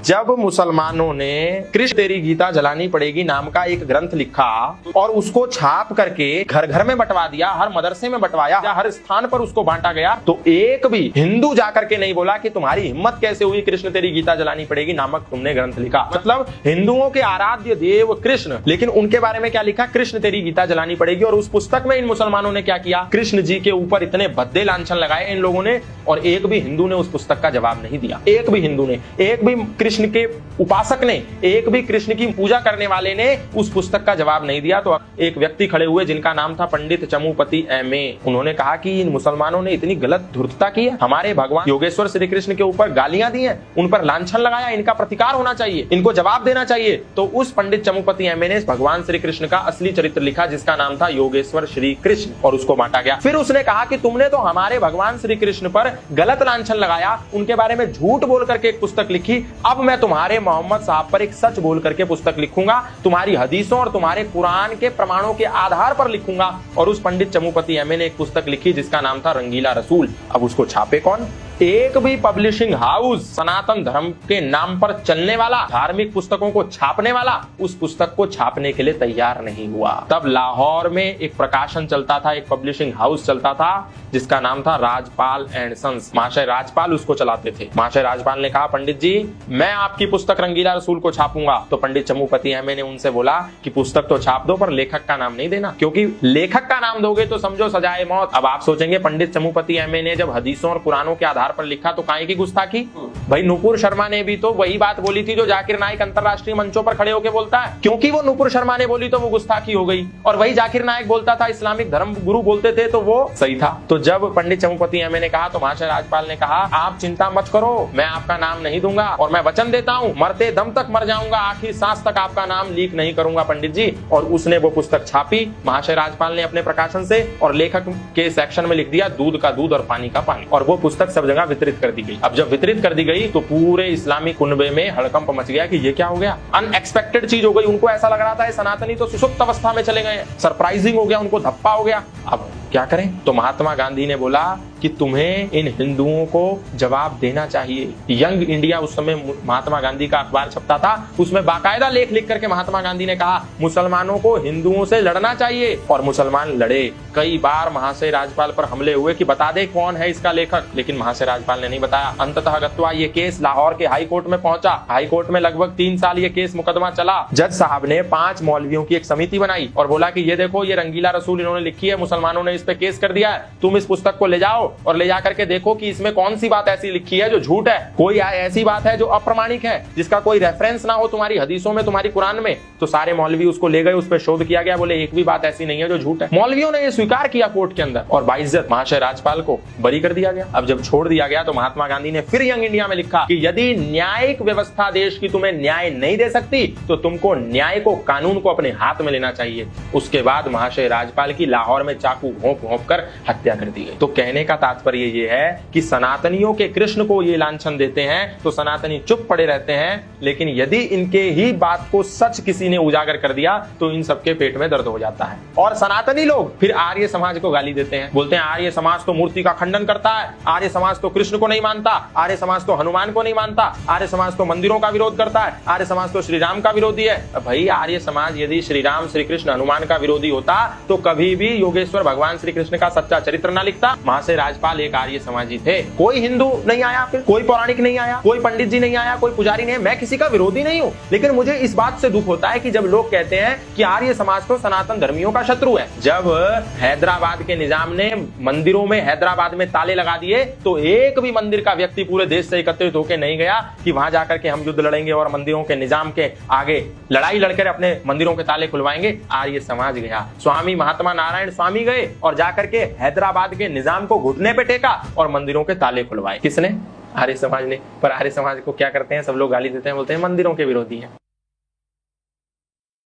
जब मुसलमानों ने कृष्ण तेरी गीता जलानी पड़ेगी नाम का एक ग्रंथ लिखा और उसको छाप करके घर घर में बंटवा दिया, हर मदरसे में बंटवाया, हर स्थान पर उसको बांटा गया, तो एक भी हिंदू जाकर के नहीं बोला कि तुम्हारी हिम्मत कैसे हुई कृष्ण तेरी गीता जलानी पड़ेगी नामक तुमने ग्रंथ लिखा। मतलब हिंदुओं के आराध्य देव कृष्ण, लेकिन उनके बारे में क्या लिखा? कृष्ण तेरी गीता जलानी पड़ेगी। और उस पुस्तक में इन मुसलमानों ने क्या किया? कृष्ण जी के ऊपर इतने भद्दे लांछन लगाए इन लोगों ने, और एक भी हिंदू ने उस पुस्तक का जवाब नहीं दिया। एक भी हिंदू ने, एक भी कृष्ण के उपासक ने, एक भी कृष्ण की पूजा करने वाले ने उस पुस्तक का जवाब नहीं दिया। तो एक व्यक्ति खड़े हुए जिनका नाम था पंडित चमुपति एमए, उन्होंने कहा कि इन मुसलमानों ने इतनी गलत धूर्तता की है, हमारे भगवान योगेश्वर श्री कृष्ण के ऊपर गालियां दी हैं, उन पर लांछन लगाया, इनका प्रतिकार होना चाहिए, इनको जवाब देना चाहिए। तो उस पंडित चमुपति एमए ने भगवान श्री कृष्ण का असली चरित्र लिखा जिसका नाम था योगेश्वर श्री कृष्ण, और उसको बांटा गया। फिर उसने कहा कि तुमने तो हमारे भगवान श्री कृष्ण पर गलत लांछन लगाया, उनके बारे में झूठ बोल करके एक पुस्तक लिखी, अब मैं तुम्हारे मोहम्मद साहब पर एक सच बोल करके पुस्तक लिखूंगा, तुम्हारी हदीसों और तुम्हारे कुरान के प्रमाणों के आधार पर लिखूंगा। और उस पंडित चमुपति एमए ने एक पुस्तक लिखी जिसका नाम था रंगीला रसूल। अब उसको छापे कौन? एक भी पब्लिशिंग हाउस सनातन धर्म के नाम पर चलने वाला, धार्मिक पुस्तकों को छापने वाला, उस पुस्तक को छापने के लिए तैयार नहीं हुआ। तब लाहौर में एक प्रकाशन चलता था, एक पब्लिशिंग हाउस चलता था जिसका नाम था राजपाल एंड सन्स। महाशय राजपाल उसको चलाते थे। महाशय राजपाल ने कहा, पंडित जी मैं आपकी पुस्तक रंगीला रसूल को छापूंगा। तो पंडित चमुपति एमए ने उनसे बोला कि पुस्तक तो छाप दो पर लेखक का नाम नहीं देना, क्योंकि लेखक का नाम दोगे तो समझो सजाए मौत। अब आप सोचेंगे पंडित चमुपति एमए ने जब हदीसों और कुरानों के आधार पर लिखा तो काहे की गुस्ताखी? भाई नुपुर शर्मा ने भी तो वही बात बोली थी जो जाकिर नाइक अंतरराष्ट्रीय मंचों पर खड़े होकर बोलता है, क्योंकि वो नुपुर शर्मा ने बोली तो वो गुस्ताखी हो गई, और वही जाकिर नाइक बोलता था, इस्लामिक धर्म गुरु बोलते थे तो वो सही था। तो जब पंडित चमुपति एमए ने कहा तो महाशय राजपाल ने कहा, आप चिंता मत करो, मैं आपका नाम नहीं दूंगा और मैं वचन देता हूँ मरते दम तक मर जाऊंगा, आखिरी सांस तक आपका नाम लीक नहीं करूंगा पंडित जी। और उसने वो पुस्तक छापी महाशय राजपाल ने अपने प्रकाशन से, और लेखक के सेक्शन में लिख दिया दूध का दूध और पानी का पानी, और वो पुस्तक सब जगह वितरित कर दी गई। अब जब वितरित कर दी गई तो पूरे इस्लामी कुनबे में हड़कंप मच गया कि ये क्या हो गया, अनएक्सपेक्टेड चीज हो गई। उनको ऐसा लग रहा था सनातनी तो सुसुप्त अवस्था में चले गए, सरप्राइजिंग हो गया, उनको धप्पा हो गया। अब क्या करें? तो महात्मा गांधी ने बोला कि तुम्हें इन हिंदुओं को जवाब देना चाहिए। यंग इंडिया उस समय महात्मा गांधी का अखबार छपता था, उसमें बाकायदा लेख लिख करके महात्मा गांधी ने कहा मुसलमानों को हिंदुओं से लड़ना चाहिए, और मुसलमान लड़े। कई बार महाशय राजपाल पर हमले हुए कि बता दे कौन है इसका लेखक, लेकिन महाशय राजपाल ने नहीं बताया। अंततः गत्वा ये केस लाहौर के हाई कोर्ट में पहुंचा। हाई कोर्ट में लगभग 3 साल ये केस मुकदमा चला। जज साहब ने 5 मौलवियों की एक समिति बनाई और बोला कि ये देखो ये रंगीला रसूल इन्होंने लिखी है, मुसलमानों ने इस पे केस कर दिया है, तुम इस पुस्तक को ले जाओ और ले जाकर के देखो कि इसमें कौन सी बात ऐसी लिखी है जो झूठ है, कोई ऐसी बात है जो अप्रमाणिक है, जिसका कोई रेफरेंस ना हो तुम्हारी हदीसों में, तुम्हारी कुरान में। तो सारे मौलवी उसको ले गए, उस पर शोध किया गया, बोले एक भी बात ऐसी नहीं है जो झूठ है। मौलवियों ने यह स्वीकार किया कोर्ट के अंदर, और बाइज्जत महाशय राजपाल को बरी कर दिया गया। अब जब छोड़ दिया गया तो महात्मा गांधी ने फिर यंग इंडिया में लिखा कि यदि न्यायिक व्यवस्था देश की तुम्हें न्याय नहीं दे सकती तो तुमको न्याय को, कानून को अपने हाथ में लेना चाहिए। उसके बाद महाशय राजपाल की लाहौर में चाकू घोंप घोंप कर हत्या कर दी गई। तो कहने का तात्पर्य ये है कि सनातनियों के कृष्ण को ये लांछन देते हैं तो सनातनी चुप पड़े रहते हैं, लेकिन यदि इनके ही बात को सच किसी ने उजागर कर दिया तो इन सबके पेट में दर्द हो जाता है। और सनातनी लोग फिर आर्य समाज को गाली देते हैं, बोलते हैं आर्य समाज तो मूर्ति का खंडन करता है, आर्य समाज तो कृष्ण को नहीं मानता, आर्य समाज तो हनुमान को नहीं मानता, आर्य समाज तो मंदिरों का विरोध करता है, आर्य समाज तो श्री राम का विरोधी है। भाई आर्य समाज यदि श्री राम, श्री कृष्ण, हनुमान का विरोधी होता तो कभी भी योगेश्वर भगवान श्री कृष्ण का सच्चा चरित्र ना लिखता। महाशय राजपाल एक आर्य समाजी थे, कोई हिंदू नहीं आया, फिर कोई पौराणिक नहीं आया, कोई पंडित जी नहीं आया, कोई पुजारी नहीं। मैं किसी का विरोधी नहीं हूँ, लेकिन मुझे इस बात से दुख होता है कि जब लोग कहते हैं कि आर्य समाज तो सनातन धर्मियों का शत्रु है। जब हैदराबाद के निजाम ने मंदिरों में हैदराबाद में ताले लगा दिए तो एक भी मंदिर का व्यक्ति पूरे देश से एकत्रित होकर नहीं गया कि वहां जाकर के हम युद्ध लड़ेंगे और मंदिरों के निजाम के आगे लड़ाई लड़कर अपने मंदिरों के ताले खुलवाएंगे। आर्य समाज गया, स्वामी महात्मा नारायण स्वामी गए और जाकर के हैदराबाद के निजाम को घुटने पे टेका और मंदिरों के ताले खुलवाए। किसने? आर्य समाज ने। पर आर्य समाज को क्या करते हैं, सब लोग गाली देते हैं, बोलते हैं मंदिरों के विरोधी हैं।